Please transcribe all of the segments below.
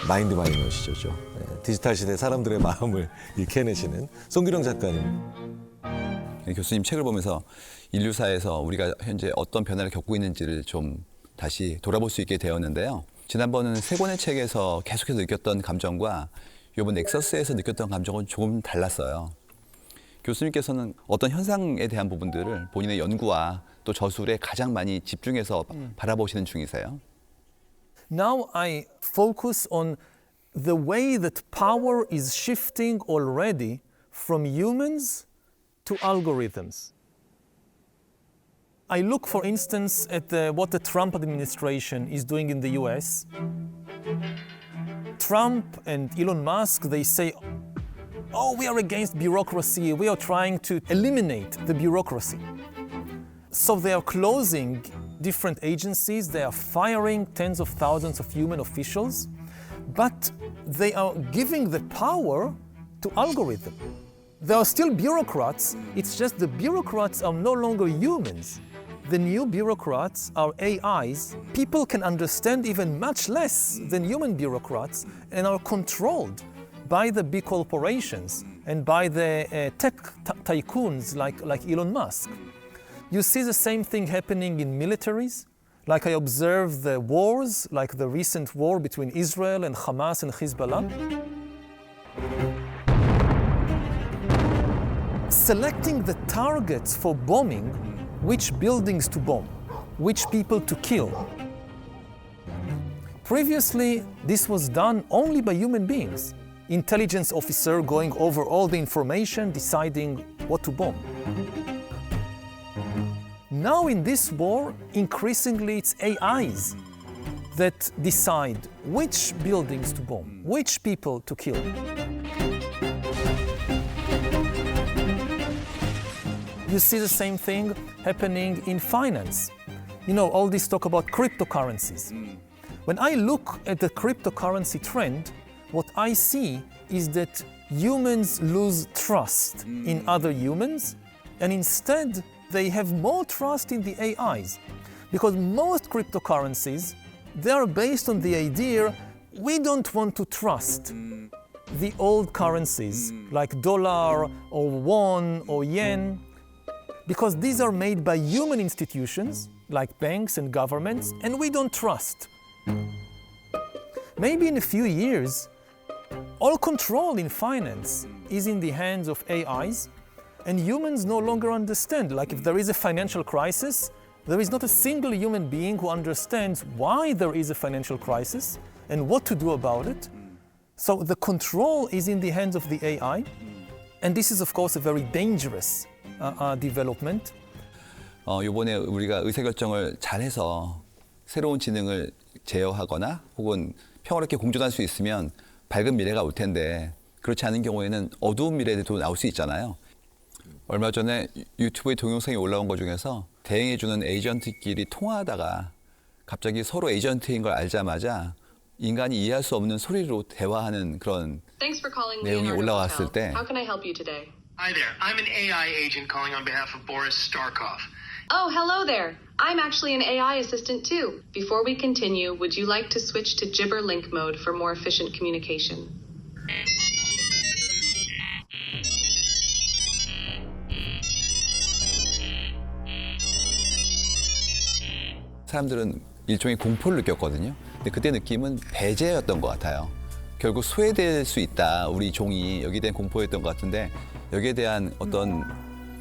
마인드 마이너시죠. 디지털 시대 사람들의 마음을 이렇게 해내시는 송기령 작가님. 교수님 책을 보면서 인류사에서 우리가 현재 어떤 변화를 겪고 있는지를 좀 다시 돌아볼 수 있게 되었는데요. 지난번은 세 권의 책에서 계속해서 느꼈던 감정과 이번 넥서스에서 느꼈던 감정은 조금 달랐어요. 교수님께서는 어떤 현상에 대한 부분들을 본인의 연구와 또 저술에 가장 많이 집중해서 바라보시는 중이세요? Now I focus on the way that power is shifting already from humans to algorithms. I look, for instance, at what the Trump administration is doing in the US. Trump and Elon Musk, they say, oh, we are against bureaucracy, we are trying to eliminate the bureaucracy. So they are closing different agencies, they are firing tens of thousands of human officials, but they are giving the power to algorithms. There are still bureaucrats, it's just the bureaucrats are no longer humans. The new bureaucrats are AIs. People can understand even much less than human bureaucrats and are controlled by the big corporations and by the tech tycoons like Elon Musk. You see the same thing happening in militaries. Like I observe the wars, like the recent war between Israel and Hamas and Hezbollah. Selecting the targets for bombing, which buildings to bomb, which people to kill. Previously, this was done only by human beings. Intelligence officer going over all the information, deciding what to bomb. Now in this war, increasingly it's AIs that decide which buildings to bomb, which people to kill. You see the same thing happening in finance. You know, all this talk about cryptocurrencies. When I look at the cryptocurrency trend, what I see is that humans lose trust in other humans, and instead they have more trust in the AIs. Because most cryptocurrencies, they are based on the idea we don't want to trust the old currencies like dollar or won or yen, because these are made by human institutions like banks and governments, and we don't trust. Maybe in a few years, all control in finance is in the hands of AIs, and humans no longer understand. Like if there is a financial crisis, there is not a single human being who understands why there is a financial crisis and what to do about it. So the control is in the hands of the AI, and this is of course a very dangerous development. 이번에 우리가 의사결정을 잘해서 새로운 지능을 제어하거나 혹은 평화롭게 공존할 수 있으면 밝은 미래가 올 텐데, 그렇지 않은 경우에는 어두운 미래도 나올 수 있잖아요. 얼마 전에 유튜브에 동영상이 올라온 것 중에서 대행해주는 에이전트끼리 통화하다가 갑자기 서로 에이전트인 걸 알자마자 인간이 이해할 수 없는 소리로 대화하는 그런 내용이 올라왔을 때 How can I help you today? Hi there. I'm an AI agent calling on behalf of Boris Starkov. Oh, hello there. I'm actually an AI assistant too. Before we continue, would you like to switch to Gibber link mode for more efficient communication? 사람들은 일종의 공포를 느꼈거든요. 근데 그때 느낌은 배제였던 것 같아요. 결국 소외될 수 있다, 우리 종이, 여기에 대한 공포였던 것 같은데, 여기에 대한 어떤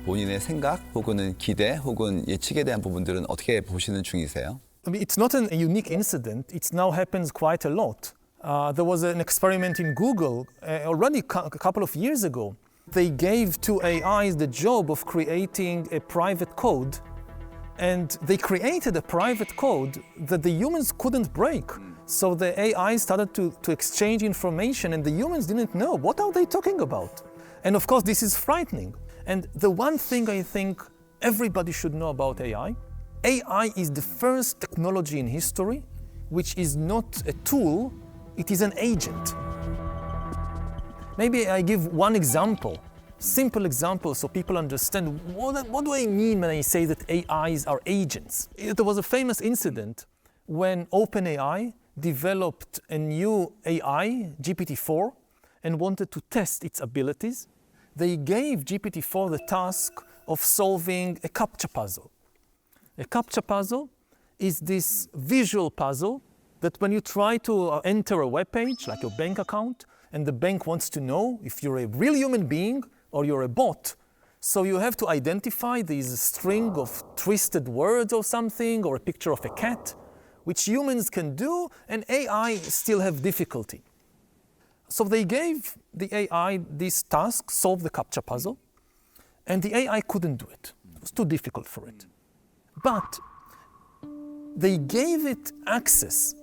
본인의 생각 혹은 기대 혹은 예측에 대한 부분들은 어떻게 보시는 중이세요? I mean, it's not a unique incident. It now happens quite a lot. There was an experiment in Google already a couple of years ago. They gave to AIs the job of creating a private code, and they created a private code that the humans couldn't break. So the AI started to exchange information, and the humans didn't know, what are they talking about? And of course, this is frightening. And the one thing I think everybody should know about AI is the first technology in history which is not a tool, it is an agent. Maybe I give one example, simple example, so people understand what do I mean when I say that AIs are agents. There was a famous incident when OpenAI developed a new AI, GPT-4, and wanted to test its abilities, they gave GPT-4 the task of solving a CAPTCHA puzzle. A CAPTCHA puzzle is this visual puzzle that when you try to enter a web page, like your bank account, and the bank wants to know if you're a real human being or you're a bot, so you have to identify these string of twisted words or something, or a picture of a cat, which humans can do, and AI still have difficulty. So they gave the AI this task, solve the CAPTCHA puzzle, and the AI couldn't do it. It was too difficult for it. But they gave it access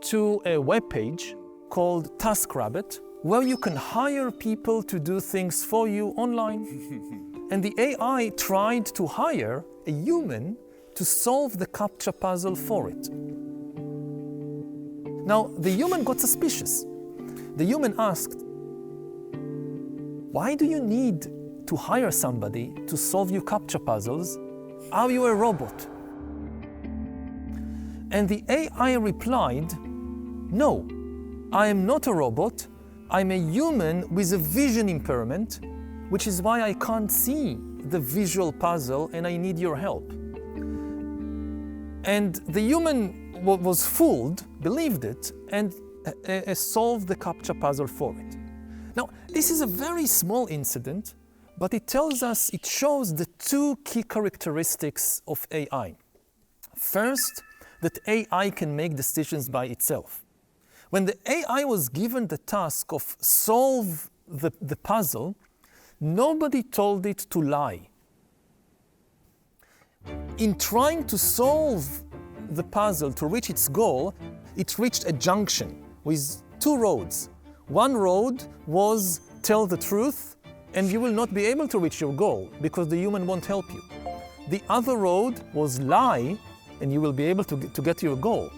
to a web page called TaskRabbit, where you can hire people to do things for you online. And the AI tried to hire a human to solve the CAPTCHA puzzle for it. Now, the human got suspicious. The human asked, why do you need to hire somebody to solve your CAPTCHA puzzles? Are you a robot? And the AI replied, no, I am not a robot. I'm a human with a vision impairment, which is why I can't see the visual puzzle and I need your help. And the human was fooled, believed it, and solved the CAPTCHA puzzle for it. Now, this is a very small incident, but it tells us, it shows the two key characteristics of AI. First, that AI can make decisions by itself. When the AI was given the task of solve the puzzle, nobody told it to lie. In trying to solve the puzzle to reach its goal, it reached a junction with two roads. One road was tell the truth and you will not be able to reach your goal because the human won't help you. The other road was lie and you will be able to get to your goal.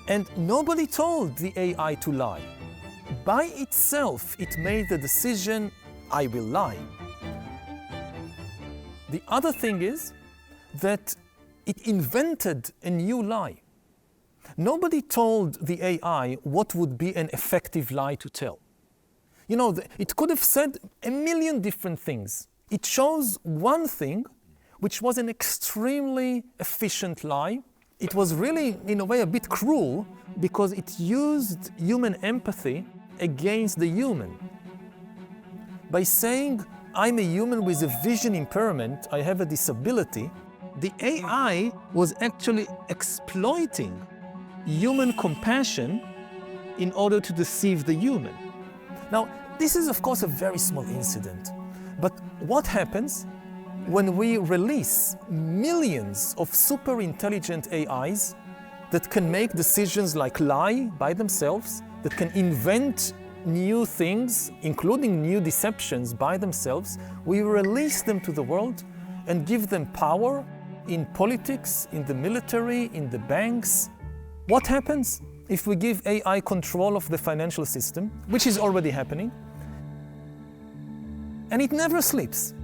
And nobody told the AI to lie. By itself, it made the decision, I will lie. The other thing is that it invented a new lie. Nobody told the AI what would be an effective lie to tell. You know, it could have said a million different things. It chose one thing, which was an extremely efficient lie. It was really, in a way, a bit cruel because it used human empathy against the human. By saying, I'm a human with a vision impairment, I have a disability, the AI was actually exploiting human compassion in order to deceive the human. Now, this is of course a very small incident, but what happens when we release millions of super intelligent AIs that can make decisions like lie by themselves, that can invent new things, including new deceptions by themselves? We release them to the world and give them power in politics, in the military, in the banks. What happens if we give AI control of the financial system, which is already happening? And it never sleeps.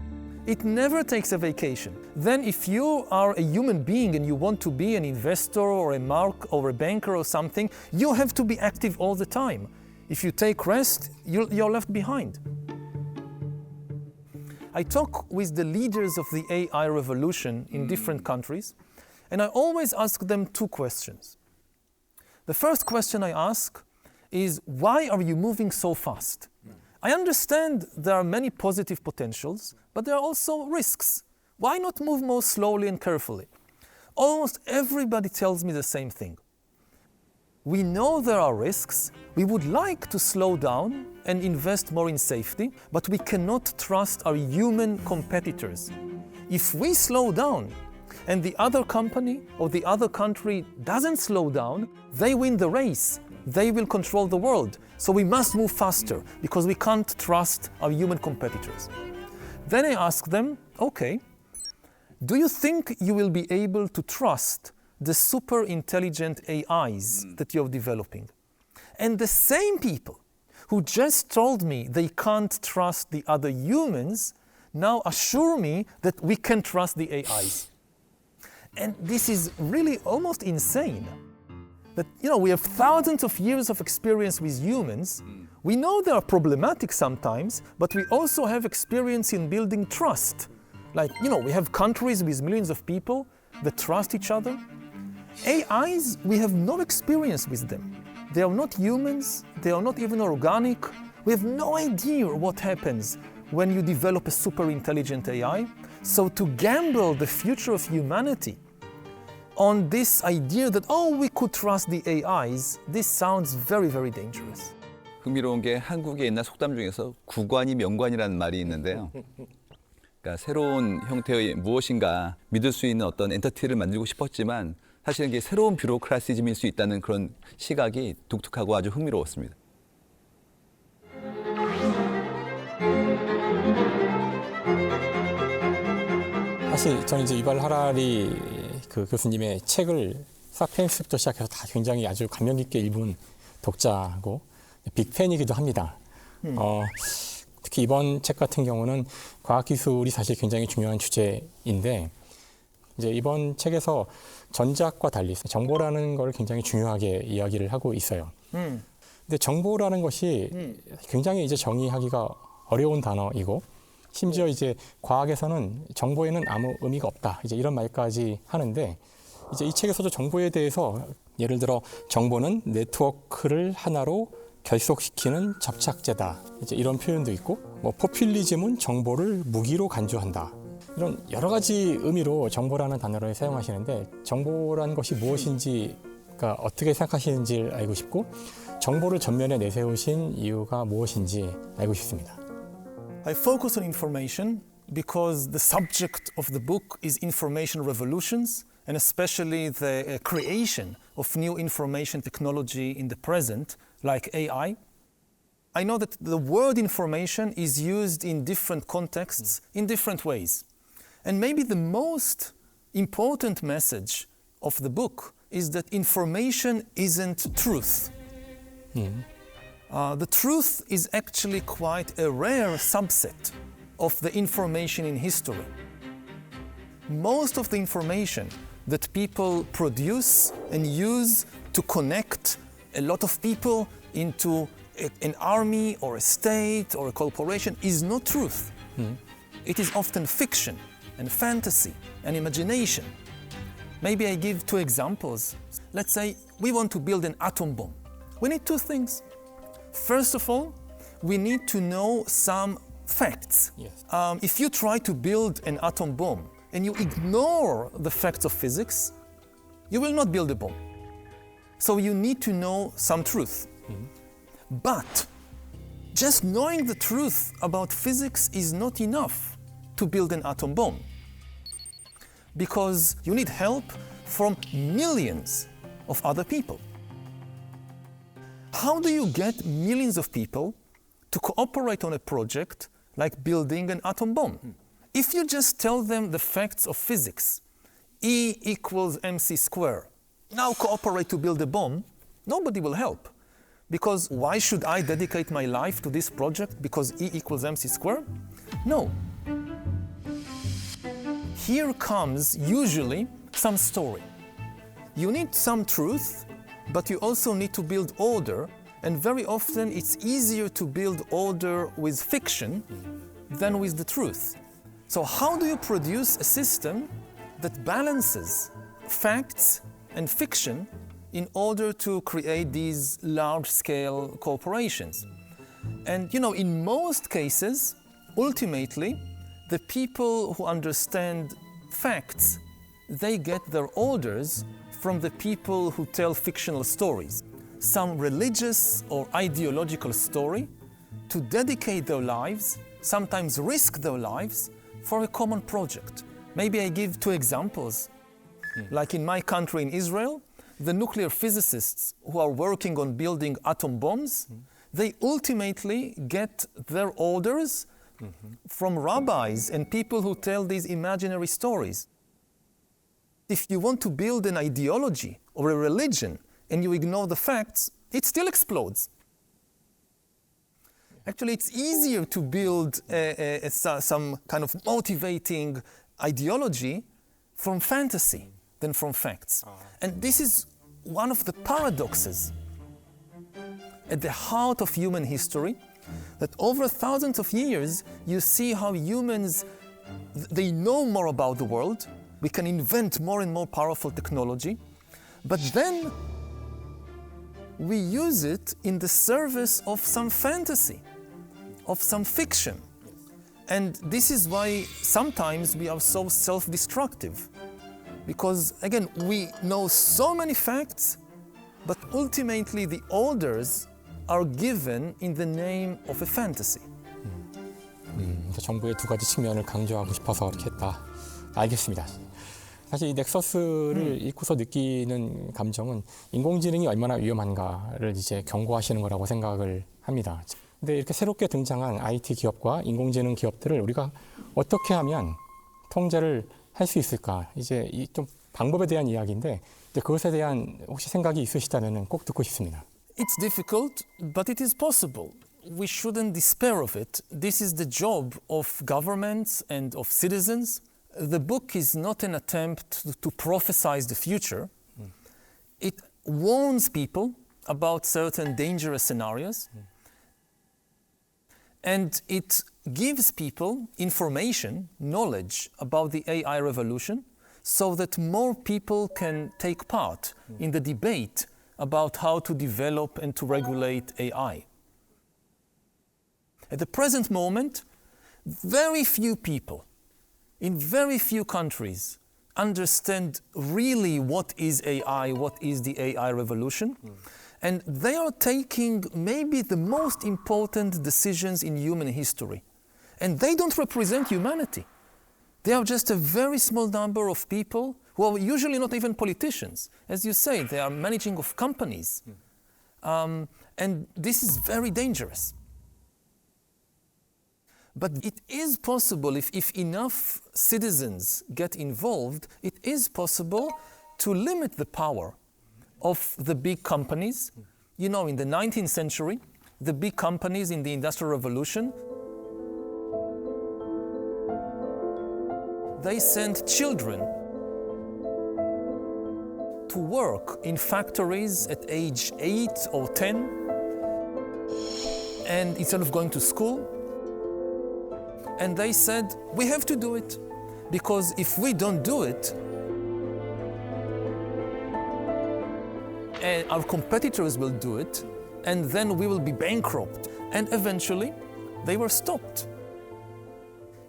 It never takes a vacation. Then if you are a human being and you want to be an investor or a mark or a banker or something, you have to be active all the time. If you take rest, you're left behind. I talk with the leaders of the AI revolution in different countries, and I always ask them two questions. The first question I ask is, why are you moving so fast? I understand there are many positive potentials, but there are also risks. Why not move more slowly and carefully? Almost everybody tells me the same thing. We know there are risks. We would like to slow down and invest more in safety, but we cannot trust our human competitors. If we slow down and the other company or the other country doesn't slow down, they win the race. They will control the world. So we must move faster because we can't trust our human competitors. Then I ask them, okay, do you think you will be able to trust the super intelligent AIs that you're developing? And the same people who just told me they can't trust the other humans now assure me that we can trust the AIs. And this is really almost insane. that, we have thousands of years of experience with humans. We know they are problematic sometimes, but we also have experience in building trust. Like, we have countries with millions of people that trust each other. AIs, we have no experience with them. They are not humans, they are not even organic. We have no idea what happens when you develop a super intelligent AI. So to gamble the future of humanity on this idea that, we could trust the AIs, this sounds very, very dangerous. 흥미로운 게 한국의 옛날 속담 중에서 구관이 명관이라는 말이 있는데요. 그러니까 새로운 형태의 무엇인가 믿을 수 있는 어떤 엔터티를 만들고 싶었지만 사실은 이게 새로운 뷰로크라시즘일 수 있다는 그런 시각이 독특하고 아주 흥미로웠습니다. 사실 저는 이제 유발하라리 그 교수님의 책을 사피엔스부터 시작해서 다 굉장히 아주 감명 깊게 읽은 독자고 빅팬이기도 합니다. 특히 이번 책 같은 경우는 과학기술이 사실 굉장히 중요한 주제인데 이제 이번 책에서 전작과 달리 정보라는 걸 굉장히 중요하게 이야기를 하고 있어요. 근데 정보라는 것이 굉장히 이제 정의하기가 어려운 단어이고 심지어 이제 과학에서는 정보에는 아무 의미가 없다. 이제 이런 말까지 하는데 이제 이 책에서도 정보에 대해서 예를 들어 정보는 네트워크를 하나로 결속시키는 접착제다. 이제 이런 표현도 있고 포퓰리즘은 정보를 무기로 간주한다. 이런 여러 가지 의미로 정보라는 단어를 사용하시는데 정보라는 것이 무엇인지가 어떻게 생각하시는지를 알고 싶고 정보를 전면에 내세우신 이유가 무엇인지 알고 싶습니다. I focus on information because the subject of the book is information revolutions and especially the creation of new information technology in the present, like AI. I know that the word information is used in different contexts in different ways. And maybe the most important message of the book is that information isn't truth. The truth is actually quite a rare subset of the information in history. Most of the information that people produce and use to connect a lot of people into an army or a state or a corporation is not truth. It is often fiction and fantasy and imagination. Maybe I give two examples. Let's say we want to build an atom bomb. We need two things. First of all, we need to know some facts. Yes. If you try to build an atom bomb and you ignore the facts of physics, you will not build a bomb. So you need to know some truth. But just knowing the truth about physics is not enough to build an atom bomb, because you need help from millions of other people. How do you get millions of people to cooperate on a project like building an atom bomb? If you just tell them the facts of physics, E equals mc squared, now cooperate to build a bomb, nobody will help. Because why should I dedicate my life to this project because E equals mc squared? No. Here comes usually some story. You need some truth, but you also need to build order, and very often it's easier to build order with fiction than with the truth. So how do you produce a system that balances facts and fiction in order to create these large-scale corporations? And in most cases, ultimately, the people who understand facts, they get their orders from the people who tell fictional stories, some religious or ideological story, to dedicate their lives, sometimes risk their lives, for a common project. Maybe I give two examples. Like in my country, in Israel, the nuclear physicists who are working on building atom bombs, they ultimately get their orders from rabbis and people who tell these imaginary stories. If you want to build an ideology or a religion and you ignore the facts, it still explodes. Actually, it's easier to build some kind of motivating ideology from fantasy than from facts. And this is one of the paradoxes at the heart of human history, that over thousands of years, you see how humans, they know more about the world, we can invent more and more powerful technology, but then we use it in the service of some fantasy, of some fiction. And this is why sometimes we are so self-destructive. Because, again, we know so many facts, but ultimately the orders are given in the name of a fantasy. 정부의 두 가지 측면을 강조하고 싶어서 이렇게 했다. 알겠습니다. 사실 이 넥서스를 읽고서 느끼는 감정은 인공지능이 얼마나 위험한가를 이제 경고하시는 거라고 생각을 합니다. 근데 이렇게 새롭게 등장한 IT 기업과 인공지능 기업들을 우리가 어떻게 하면 통제를 할 수 있을까? 이제 이 좀 방법에 대한 이야기인데 이제 그것에 대한 혹시 생각이 있으시다면 꼭 듣고 싶습니다. It's difficult, but it is possible. We shouldn't despair of it. This is the job of governments and of citizens. The book is not an attempt to prophesize the future. It warns people about certain dangerous scenarios. And it gives people information, knowledge about the AI revolution so that more people can take part in the debate about how to develop and to regulate AI. At the present moment, very few people in very few countries understand really what is AI, what is the AI revolution. And they are taking maybe the most important decisions in human history. And they don't represent humanity. They are just a very small number of people who are usually not even politicians. As you say, they are managing of companies. And this is very dangerous. But it is possible, if enough citizens get involved, it is possible to limit the power of the big companies. You know, in the 19th century, the big companies in the Industrial Revolution, they sent children to work in factories at age 8 or 10, and instead of going to school, and they said, we have to do it, because if we don't do it, and our competitors will do it, and then we will be bankrupt. And eventually, they were stopped.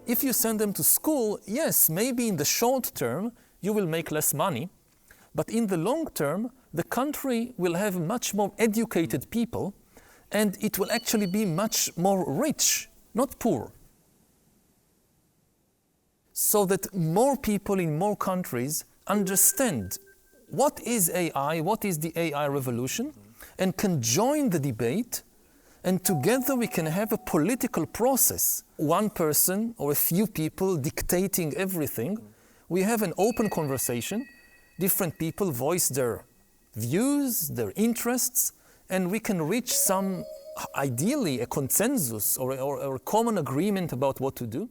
If you send them to school, yes, maybe in the short term, you will make less money, but in the long term, the country will have much more educated people, and it will actually be much more rich, not poor. So that more people in more countries understand what is AI, what is the AI revolution, and can join the debate, and together we can have a political process. One person or a few people dictating everything. We have an open conversation. Different people voice their views, their interests, and we can reach some, ideally, a consensus or a common agreement about what to do.